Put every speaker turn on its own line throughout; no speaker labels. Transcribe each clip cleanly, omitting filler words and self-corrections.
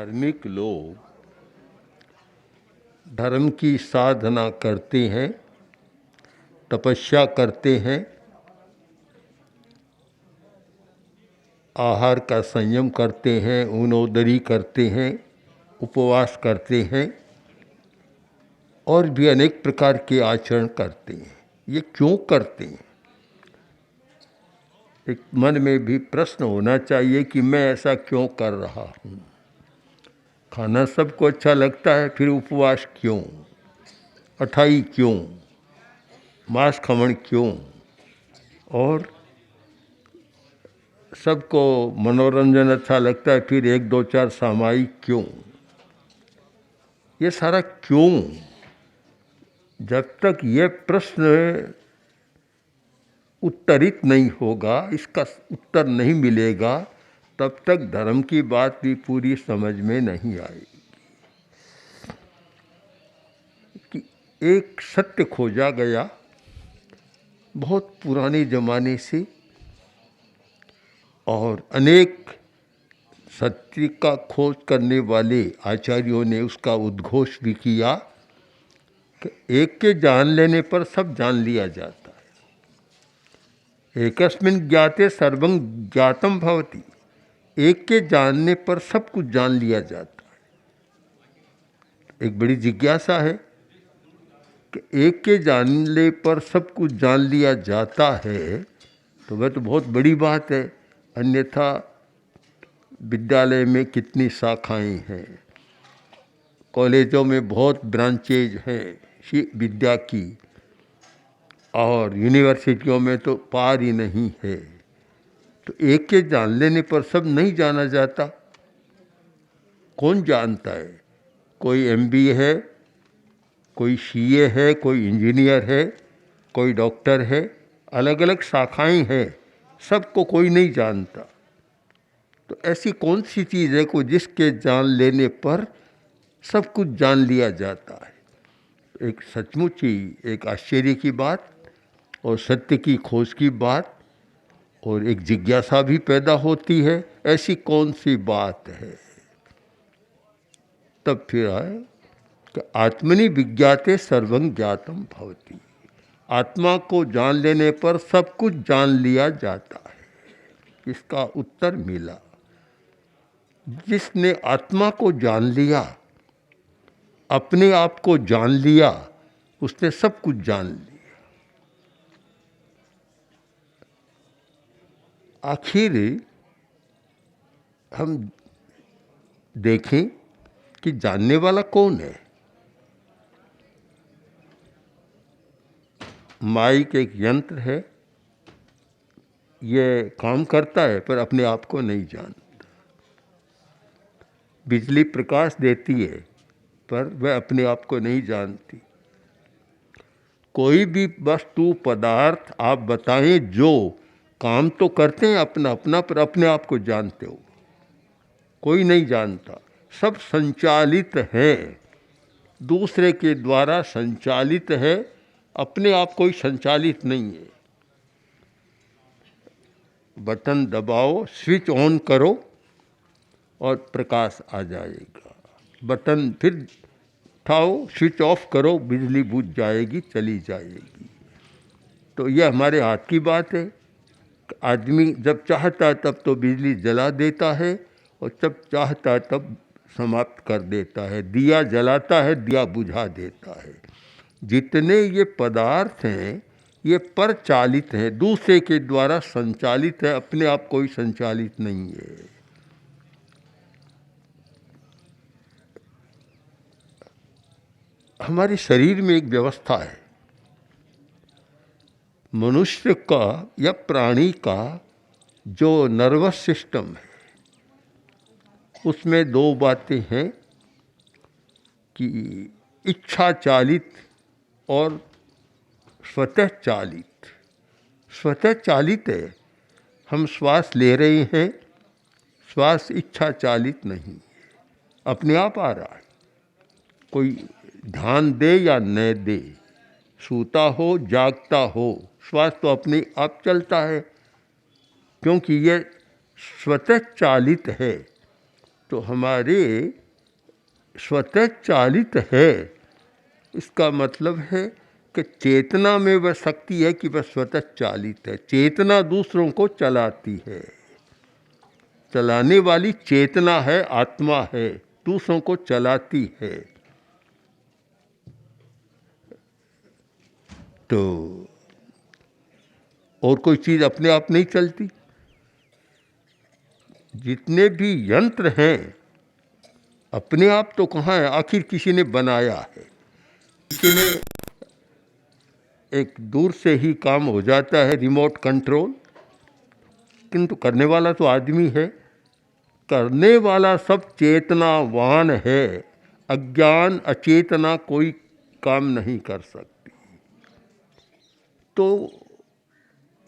धार्मिक लोग धर्म की साधना करते हैं, तपस्या करते हैं, आहार का संयम करते हैं, ऊनोदरी करते हैं, उपवास करते हैं और भी अनेक प्रकार के आचरण करते हैं। ये क्यों करते हैं? एक मन में भी प्रश्न होना चाहिए कि मैं ऐसा क्यों कर रहा हूँ। खाना सबको अच्छा लगता है, फिर उपवास क्यों, अठाई क्यों, मांस खमण क्यों, और सबको मनोरंजन अच्छा लगता है, फिर 1-2-4 सामायिक क्यों। ये सारा क्यों, जब तक ये प्रश्न उत्तरित नहीं होगा, इसका उत्तर नहीं मिलेगा, तब तक धर्म की बात भी पूरी समझ में नहीं आएगी। कि एक सत्य खोजा गया बहुत पुराने ज़माने से, और अनेक सत्य का खोज करने वाले आचार्यों ने उसका उद्घोष भी किया कि एक के जान लेने पर सब जान लिया जाता है। एकस्मिन् ज्ञाते सर्वं ज्ञातम भवति। एक के जानने पर सब कुछ जान लिया जाता है। एक बड़ी जिज्ञासा है कि एक के जानने पर सब कुछ जान लिया जाता है, तो वह तो बहुत बड़ी बात है। अन्यथा विद्यालय में कितनी शाखाएं हैं, कॉलेजों में बहुत ब्रांचेज हैं विद्या की, और यूनिवर्सिटियों में तो पार ही नहीं है। तो एक के जान लेने पर सब नहीं जाना जाता। कौन जानता है? कोई एमबीए है, कोई सीए है, कोई इंजीनियर है, कोई डॉक्टर है, अलग अलग शाखाएं हैं, सबको कोई नहीं जानता। तो ऐसी कौन सी चीज़ है को जिसके जान लेने पर सब कुछ जान लिया जाता है? एक सचमुच ही एक आश्चर्य की बात और सत्य की खोज की बात, और एक जिज्ञासा भी पैदा होती है, ऐसी कौन सी बात है? तब फिर आए कि आत्मनि विज्ञाते सर्वं ज्ञातम भवति। आत्मा को जान लेने पर सब कुछ जान लिया जाता है। इसका उत्तर मिला। जिसने आत्मा को जान लिया, अपने आप को जान लिया, उसने सब कुछ जान लिया। आखिर हम देखें कि जानने वाला कौन है। माइक एक यंत्र है, ये काम करता है पर अपने आप को नहीं जानता। बिजली प्रकाश देती है पर वह अपने आप को नहीं जानती। कोई भी वस्तु पदार्थ आप बताएं जो काम तो करते हैं अपना अपना, पर अपने आप को जानते हो कोई नहीं जानता। सब संचालित है, दूसरे के द्वारा संचालित है, अपने आप कोई संचालित नहीं है। बटन दबाओ, स्विच ऑन करो और प्रकाश आ जाएगा। बटन फिर उठाओ, स्विच ऑफ करो, बिजली बुझ जाएगी, चली जाएगी। तो यह हमारे हाथ की बात है। आदमी जब चाहता है तब तो बिजली जला देता है, और जब चाहता है तब समाप्त कर देता है। दिया जलाता है, दिया बुझा देता है। जितने ये पदार्थ हैं ये परचालित हैं, दूसरे के द्वारा संचालित है, अपने आप कोई संचालित नहीं है। हमारे शरीर में एक व्यवस्था है। मनुष्य का या प्राणी का जो नर्वस सिस्टम है, उसमें दो बातें हैं कि इच्छा चालित और स्वतः चालित। स्वतः चालित है, हम श्वास ले रहे हैं, श्वास इच्छा चालित नहीं, अपने आप आ रहा है। कोई ध्यान दे या न दे, सूता हो जागता हो, श्वास तो अपने आप चलता है, क्योंकि यह स्वतः चालित है। तो हमारे स्वतः चालित है। इसका मतलब है कि चेतना में वह शक्ति है कि वह स्वतः चालित है। चेतना दूसरों को चलाती है, चलाने वाली चेतना है, आत्मा है, दूसरों को चलाती है। तो और कोई चीज़ अपने आप नहीं चलती। जितने भी यंत्र हैं अपने आप तो कहाँ है, आखिर किसी ने बनाया है। किसी ने एक दूर से ही काम हो जाता है, रिमोट कंट्रोल, किंतु करने वाला तो आदमी है। करने वाला सब चेतनावान है। अज्ञान अचेतना कोई काम नहीं कर सकती। तो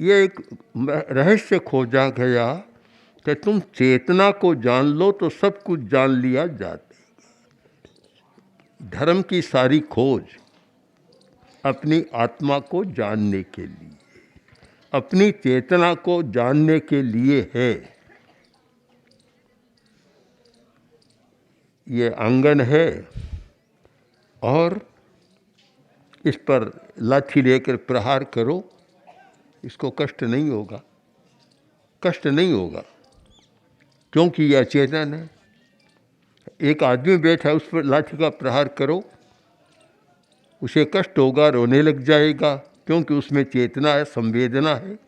ये एक रहस्य खोजा गया कि तुम चेतना को जान लो तो सब कुछ जान लिया जाता। धर्म की सारी खोज अपनी आत्मा को जानने के लिए, अपनी चेतना को जानने के लिए है। ये आंगन है और इस पर लाठी लेकर प्रहार करो, इसको कष्ट नहीं होगा, कष्ट नहीं होगा, क्योंकि यह चेतन है। एक आदमी बैठा है, उस पर लाठी का प्रहार करो, उसे कष्ट होगा, रोने लग जाएगा, क्योंकि उसमें चेतना है, संवेदना है।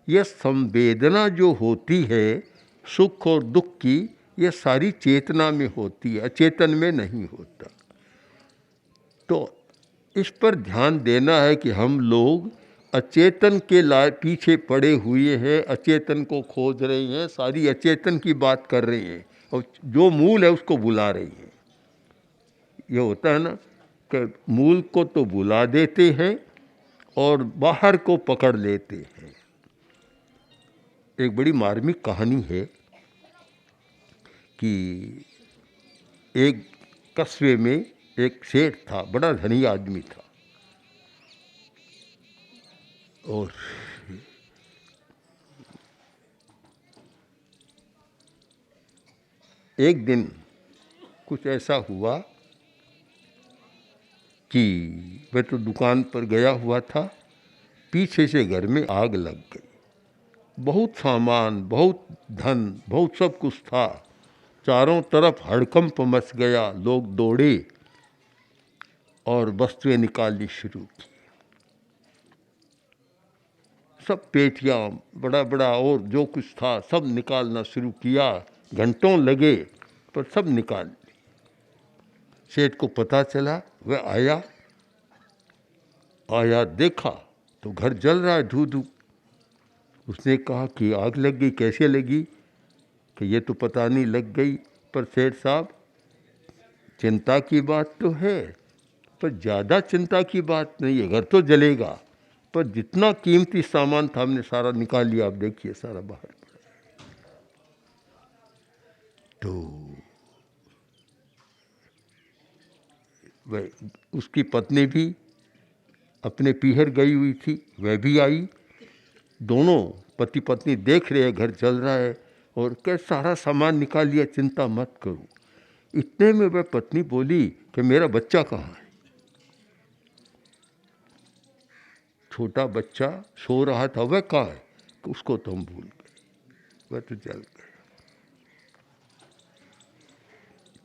यह संवेदना जो होती है सुख और दुख की, यह सारी चेतना में होती है, अचेतन में नहीं होता। तो इस पर ध्यान देना है कि हम लोग अचेतन के पीछे पड़े हुए हैं, अचेतन को खोज रहे हैं, सारी अचेतन की बात कर रहे हैं और जो मूल है उसको बुला रही हैं। ये होता है ना कि मूल को तो बुला देते हैं और बाहर को पकड़ लेते हैं। एक बड़ी मार्मिक कहानी है कि एक कस्बे में एक सेठ था, बड़ा धनी आदमी था, और एक दिन कुछ ऐसा हुआ कि वह तो दुकान पर गया हुआ था, पीछे से घर में आग लग गई। बहुत सामान, बहुत धन, बहुत सब कुछ था, चारों तरफ हड़कंप मच गया। लोग दौड़े और वस्तुएं निकालनी शुरू की। सब पेटियां, बड़ा बड़ा और जो कुछ था सब निकालना शुरू किया। घंटों लगे पर सब निकाल ली। सेठ को पता चला, वह आया देखा तो घर जल रहा है, धू धू। उसने कहा कि आग लग गई, कैसे लगी? कि ये तो पता नहीं, लग गई। पर सेठ साहब, चिंता की बात तो है, पर ज़्यादा चिंता की बात नहीं है, घर तो जलेगा, पर जितना कीमती सामान था हमने सारा निकाल लिया। आप देखिए सारा बाहर पड़ा। तो वह उसकी पत्नी भी अपने पीहर गई हुई थी, वह भी आई। दोनों पति पत्नी देख रहे हैं घर जल रहा है और क्या सारा सामान निकाल लिया, चिंता मत करो। इतने में वह पत्नी बोली कि मेरा बच्चा कहाँ है? छोटा बच्चा सो रहा था, वह कहाँ है? उसको तो हम भूल गए, वह तो जल गया।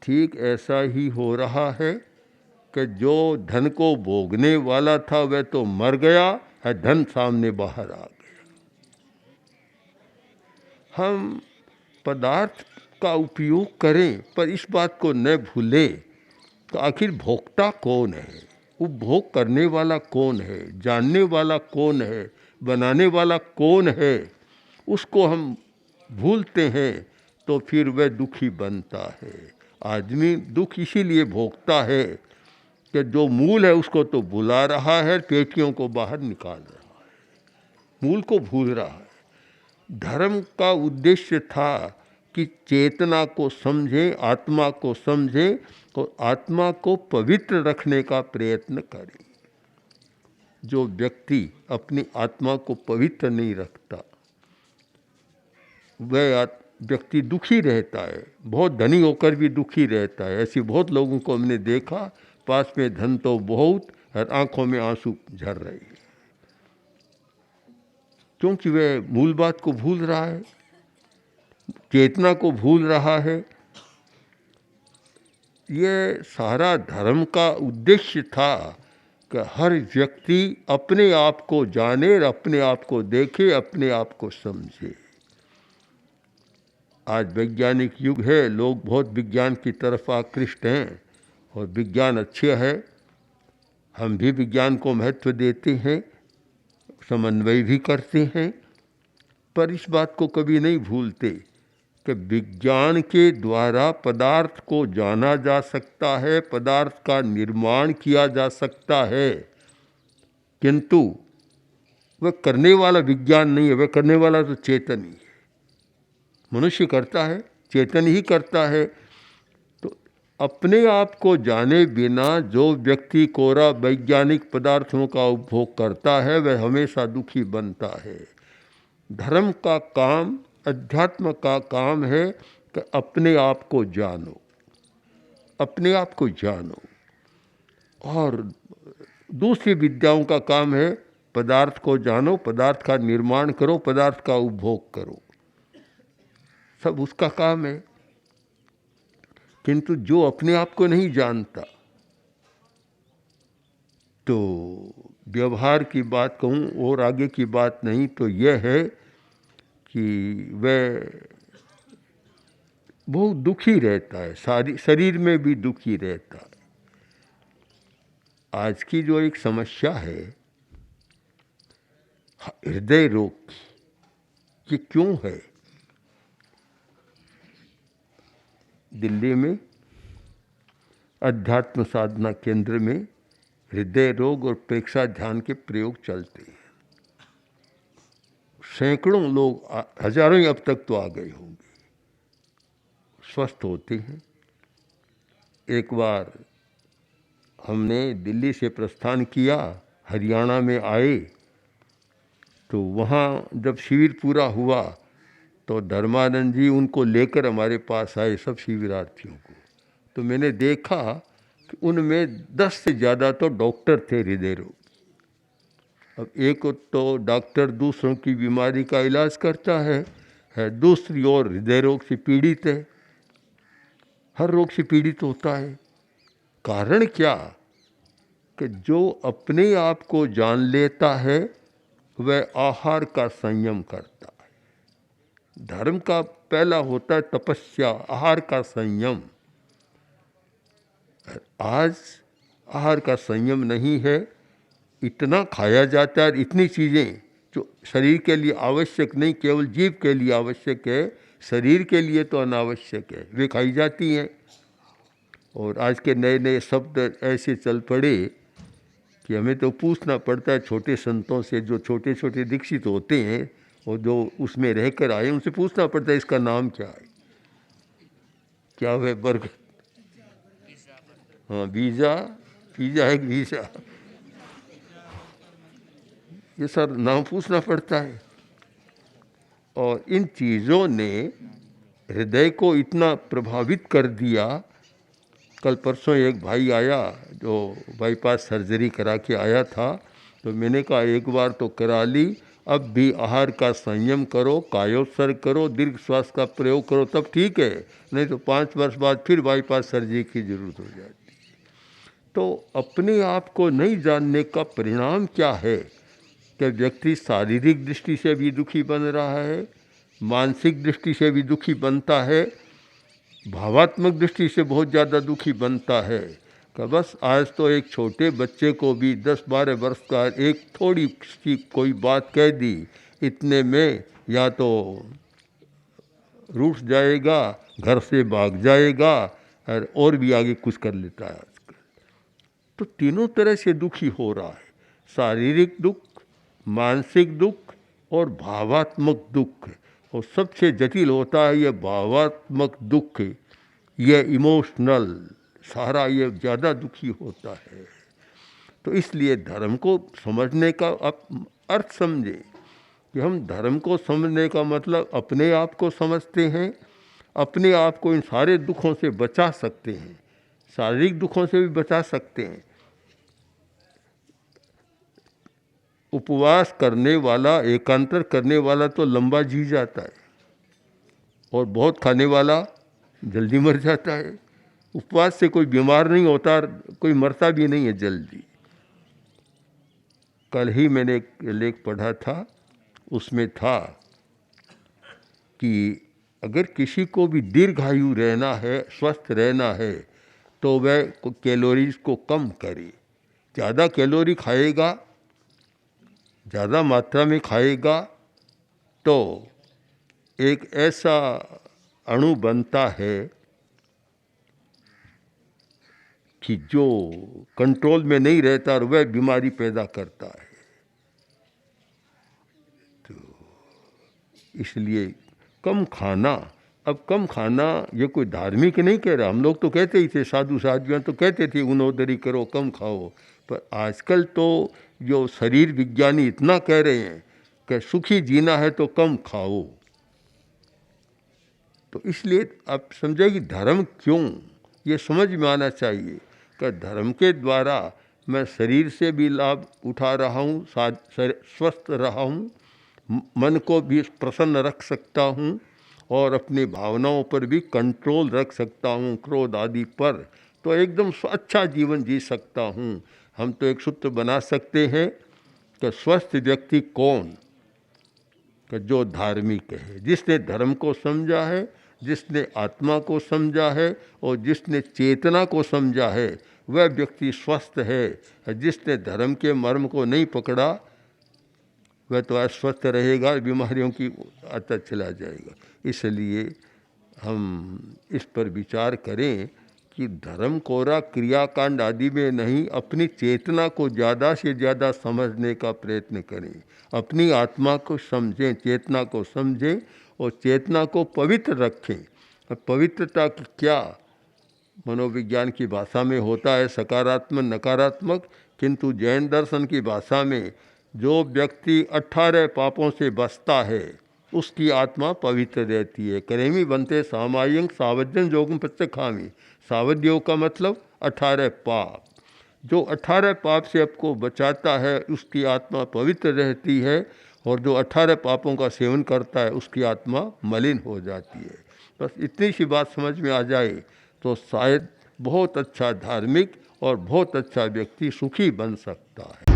ठीक ऐसा ही हो रहा है कि जो धन को भोगने वाला था वह तो मर गया है, धन सामने बाहर आ गया। हम पदार्थ का उपयोग करें पर इस बात को न भूलें तो आखिर भोक्ता कौन है, उपभोग करने वाला कौन है, जानने वाला कौन है, बनाने वाला कौन है, उसको हम भूलते हैं तो फिर वह दुखी बनता है। आदमी दुख इसीलिए भोगता है कि जो मूल है उसको तो बुला रहा है, पेटियों को बाहर निकाल रहा है, मूल को भूल रहा है। धर्म का उद्देश्य था कि चेतना को समझें, आत्मा को समझें और आत्मा को पवित्र रखने का प्रयत्न करें। जो व्यक्ति अपनी आत्मा को पवित्र नहीं रखता, वह व्यक्ति दुखी रहता है, बहुत धनी होकर भी दुखी रहता है। ऐसे बहुत लोगों को हमने देखा, पास में धन तो बहुत और आंखों में आंसू झर रहे हैं, क्योंकि वह मूल बात को भूल रहा है, चेतना को भूल रहा है। ये सारा धर्म का उद्देश्य था कि हर व्यक्ति अपने आप को जाने, अपने आप को देखे, अपने आप को समझे। आज वैज्ञानिक युग है, लोग बहुत विज्ञान की तरफ आकृष्ट हैं और विज्ञान अच्छा है, हम भी विज्ञान को महत्व देते हैं, समन्वय भी करते हैं, पर इस बात को कभी नहीं भूलते कि विज्ञान के द्वारा पदार्थ को जाना जा सकता है, पदार्थ का निर्माण किया जा सकता है, किंतु वह करने वाला विज्ञान नहीं है, वह करने वाला तो चेतन ही है। मनुष्य करता है, चेतन ही करता है। तो अपने आप को जाने बिना जो व्यक्ति कोरा वैज्ञानिक पदार्थों का उपभोग करता है वह हमेशा दुखी बनता है। धर्म का काम, अध्यात्म का काम है कि अपने आप को जानो, अपने आप को जानो। और दूसरी विद्याओं का काम है पदार्थ को जानो, पदार्थ का निर्माण करो, पदार्थ का उपभोग करो, सब उसका काम है। किंतु जो अपने आप को नहीं जानता, तो व्यवहार की बात कहूँ और आगे की बात नहीं, तो यह है कि वह बहुत दुखी रहता है, शरीर में भी दुखी रहता है। आज की जो एक समस्या है हृदय रोग की, ये क्यों है? दिल्ली में अध्यात्म साधना केंद्र में हृदय रोग और प्रेक्षा ध्यान के प्रयोग चलते हैं। सैकड़ों लोग, हजारों ही अब तक तो आ गए होंगे, स्वस्थ होते हैं। एक बार हमने दिल्ली से प्रस्थान किया, हरियाणा में आए, तो वहाँ जब शिविर पूरा हुआ तो धर्मानंद जी उनको लेकर हमारे पास आए, सब शिविरार्थियों को। तो मैंने देखा कि उनमें 10 से ज़्यादा तो डॉक्टर थे हृदय रोग। अब एक तो डॉक्टर दूसरों की बीमारी का इलाज करता है, दूसरी ओर हृदय रोग से पीड़ित है, हर रोग से पीड़ित होता है। कारण क्या? कि जो अपने आप को जान लेता है वह आहार का संयम करता है। धर्म का पहला होता है तपस्या, आहार का संयम। आज आहार का संयम नहीं है, इतना खाया जाता है, इतनी चीज़ें जो शरीर के लिए आवश्यक नहीं, केवल जीव के लिए आवश्यक है, शरीर के लिए तो अनावश्यक है, वे खाई जाती हैं। और आज के नए नए शब्द ऐसे चल पड़े कि हमें तो पूछना पड़ता है छोटे संतों से, जो छोटे छोटे दीक्षित होते हैं और जो उसमें रहकर आए, उनसे पूछना पड़ता है इसका नाम क्या है, क्या वह बर्गर, हाँ वीज़ा, पिज़्ज़ा है, वीज़ा, ये सब नाम पूछना पड़ता है। और इन चीज़ों ने हृदय को इतना प्रभावित कर दिया। कल परसों एक भाई आया जो बाईपास सर्जरी करा के आया था, तो मैंने कहा एक बार तो करा ली, अब भी आहार का संयम करो, कायोत्सर्ग करो, दीर्घ श्वास का प्रयोग करो, तब ठीक है, नहीं तो 5 वर्ष बाद फिर बाईपास सर्जरी की ज़रूरत हो जाती है। तो अपने आप को नहीं जानने का परिणाम क्या है कि व्यक्ति शारीरिक दृष्टि से भी दुखी बन रहा है, मानसिक दृष्टि से भी दुखी बनता है, भावात्मक दृष्टि से बहुत ज़्यादा दुखी बनता है। कि बस आज तो एक छोटे बच्चे को भी 10-12 वर्ष का एक थोड़ी सी कोई बात कह दी, इतने में या तो रूठ जाएगा, घर से भाग जाएगा और भी आगे कुछ कर लेता है आजकल। तो तीनों तरह से दुखी हो रहा है, शारीरिक दुख, मानसिक दुख और भावात्मक दुख। और सबसे जटिल होता है ये भावात्मक दुख, ये इमोशनल, सारा ये ज़्यादा दुखी होता है। तो इसलिए धर्म को समझने का आप अर्थ समझे कि हम धर्म को समझने का मतलब अपने आप को समझते हैं, अपने आप को इन सारे दुखों से बचा सकते हैं, शारीरिक दुखों से भी बचा सकते हैं। उपवास करने वाला, एकांतर करने वाला तो लंबा जी जाता है और बहुत खाने वाला जल्दी मर जाता है। उपवास से कोई बीमार नहीं होता, कोई मरता भी नहीं है जल्दी। कल ही मैंने एक लेख पढ़ा था, उसमें था कि अगर किसी को भी दीर्घायु रहना है, स्वस्थ रहना है, तो वह कैलोरीज को कम करे। ज़्यादा कैलोरी खाएगा, ज़्यादा मात्रा में खाएगा तो एक ऐसा अणु बनता है कि जो कंट्रोल में नहीं रहता और वह बीमारी पैदा करता है। तो इसलिए कम खाना, अब कम खाना ये कोई धार्मिक नहीं कह रहा, हम लोग तो कहते ही थे, साधु साध्वियाँ तो कहते थे उन्नोदरी करो, कम खाओ। पर आजकल तो जो शरीर विज्ञानी इतना कह रहे हैं कि सुखी जीना है तो कम खाओ। तो इसलिए आप समझे कि धर्म क्यों, ये समझ में आना चाहिए कि धर्म के द्वारा मैं शरीर से भी लाभ उठा रहा हूँ, स्वस्थ रहा हूँ, मन को भी प्रसन्न रख सकता हूँ और अपनी भावनाओं पर भी कंट्रोल रख सकता हूँ, क्रोध आदि पर, तो एकदम अच्छा जीवन जी सकता हूँ। हम तो एक सूत्र बना सकते हैं कि स्वस्थ व्यक्ति कौन, कि जो धार्मिक है, जिसने धर्म को समझा है, जिसने आत्मा को समझा है और जिसने चेतना को समझा है, वह व्यक्ति स्वस्थ है। जिसने धर्म के मर्म को नहीं पकड़ा वह तो अस्वस्थ रहेगा, बीमारियों की आता चला जाएगा। इसलिए हम इस पर विचार करें कि धर्म कोरा क्रियाकांड आदि में नहीं, अपनी चेतना को ज़्यादा से ज़्यादा समझने का प्रयत्न करें, अपनी आत्मा को समझें, चेतना को समझें और चेतना को पवित्र रखें। पवित्रता की क्या मनोविज्ञान की भाषा में होता है सकारात्मक नकारात्मक, किंतु जैन दर्शन की भाषा में जो व्यक्ति 18 पापों से बचता है उसकी आत्मा पवित्र रहती है। करेमी बनते सामायिक सावध्यन जोगम प्रत्यखामी। सावध्य योग का मतलब 18 पाप। जो 18 पाप से आपको बचाता है उसकी आत्मा पवित्र रहती है और जो 18 पापों का सेवन करता है उसकी आत्मा मलिन हो जाती है। बस इतनी सी बात समझ में आ जाए तो शायद बहुत अच्छा धार्मिक और बहुत अच्छा व्यक्ति सुखी बन सकता है।